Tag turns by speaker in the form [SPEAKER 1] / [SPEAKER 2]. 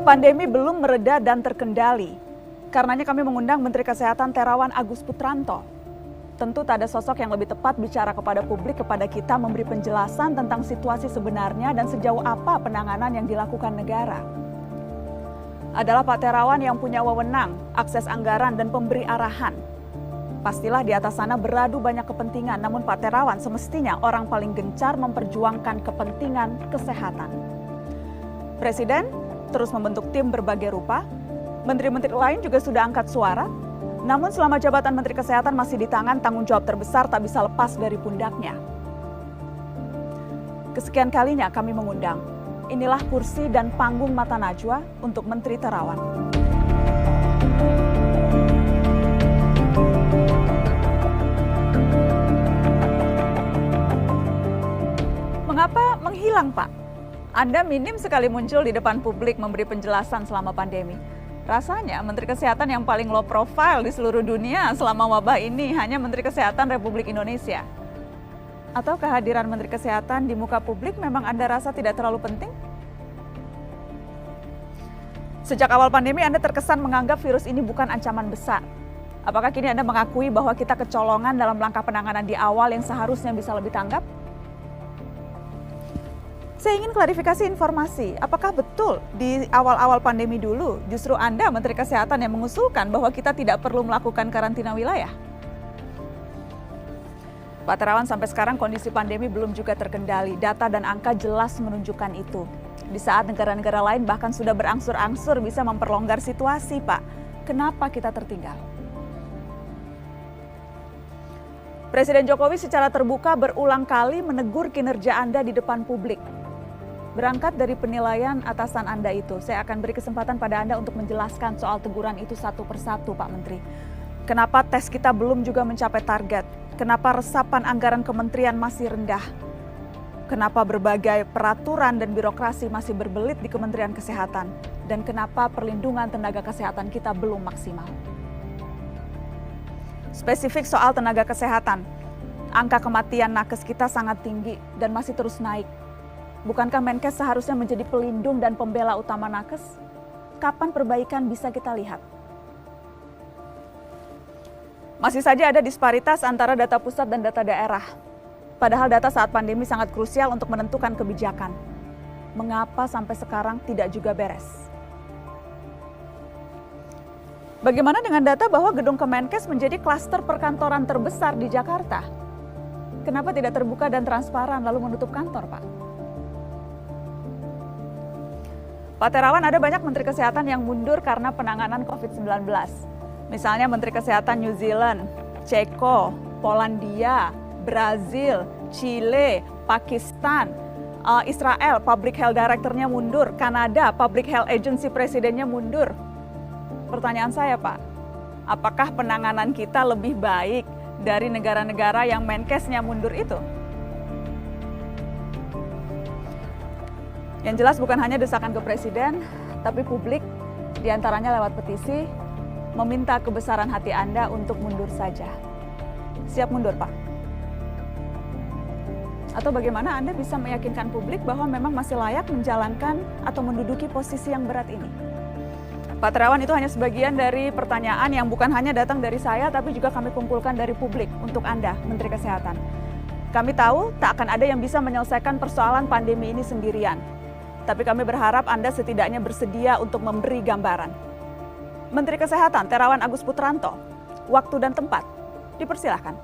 [SPEAKER 1] Pandemi belum mereda dan terkendali. Karenanya kami mengundang Menteri Kesehatan Terawan Agus Putranto. Tentu tak ada sosok yang lebih tepat bicara kepada publik, kepada kita, memberi penjelasan tentang situasi sebenarnya dan sejauh apa penanganan yang dilakukan negara. Adalah Pak Terawan yang punya wewenang, akses anggaran dan pemberi arahan. Pastilah di atas sana beradu banyak kepentingan, namun Pak Terawan semestinya orang paling gencar memperjuangkan kepentingan kesehatan. Presiden terus membentuk tim berbagai rupa, menteri-menteri lain juga sudah angkat suara, namun selama jabatan Menteri Kesehatan masih di tangan, tanggung jawab terbesar tak bisa lepas dari pundaknya. Kesekian kalinya kami mengundang, inilah kursi dan panggung mata najwa untuk Menteri Terawan. Mengapa menghilang, Pak? Anda minim sekali muncul di depan publik memberi penjelasan selama pandemi. Rasanya Menteri Kesehatan yang paling low profile di seluruh dunia selama wabah ini hanya Menteri Kesehatan Republik Indonesia. Atau kehadiran Menteri Kesehatan di muka publik memang Anda rasa tidak terlalu penting? Sejak awal pandemi Anda terkesan menganggap virus ini bukan ancaman besar. Apakah kini Anda mengakui bahwa kita kecolongan dalam langkah penanganan di awal yang seharusnya bisa lebih tanggap? Saya ingin klarifikasi informasi, apakah betul di awal-awal pandemi dulu justru Anda Menteri Kesehatan yang mengusulkan bahwa kita tidak perlu melakukan karantina wilayah? Pak Terawan, sampai sekarang kondisi pandemi belum juga terkendali, data dan angka jelas menunjukkan itu. Di saat negara-negara lain bahkan sudah berangsur-angsur bisa memperlonggar situasi, Pak. Kenapa kita tertinggal? Presiden Jokowi secara terbuka berulang kali menegur kinerja Anda di depan publik. Berangkat dari penilaian atasan Anda itu, saya akan beri kesempatan pada Anda untuk menjelaskan soal teguran itu satu persatu, Pak Menteri. Kenapa tes kita belum juga mencapai target? Kenapa resapan anggaran kementerian masih rendah? Kenapa berbagai peraturan dan birokrasi masih berbelit di Kementerian Kesehatan? Dan kenapa perlindungan tenaga kesehatan kita belum maksimal? Spesifik soal tenaga kesehatan, angka kematian nakes kita sangat tinggi dan masih terus naik. Bukankah Menkes seharusnya menjadi pelindung dan pembela utama nakes? Kapan perbaikan bisa kita lihat? Masih saja ada disparitas antara data pusat dan data daerah. Padahal data saat pandemi sangat krusial untuk menentukan kebijakan. Mengapa sampai sekarang tidak juga beres? Bagaimana dengan data bahwa gedung Kemenkes menjadi klaster perkantoran terbesar di Jakarta? Kenapa tidak terbuka dan transparan lalu menutup kantor, Pak? Pak Terawan, ada banyak Menteri Kesehatan yang mundur karena penanganan COVID-19. Misalnya Menteri Kesehatan New Zealand, Ceko, Polandia, Brazil, Chile, Pakistan, Israel, Public Health Director-nya mundur, Kanada, Public Health Agency Presidennya mundur. Pertanyaan saya, Pak, apakah penanganan kita lebih baik dari negara-negara yang Menkesnya mundur itu? Yang jelas bukan hanya desakan ke Presiden, tapi publik diantaranya lewat petisi meminta kebesaran hati Anda untuk mundur saja. Siap mundur, Pak? Atau bagaimana Anda bisa meyakinkan publik bahwa memang masih layak menjalankan atau menduduki posisi yang berat ini? Pak Terawan, itu hanya sebagian dari pertanyaan yang bukan hanya datang dari saya, tapi juga kami kumpulkan dari publik untuk Anda, Menteri Kesehatan. Kami tahu tak akan ada yang bisa menyelesaikan persoalan pandemi ini sendirian. Tapi kami berharap Anda setidaknya bersedia untuk memberi gambaran. Menteri Kesehatan Terawan Agus Putranto, waktu dan tempat, dipersilahkan.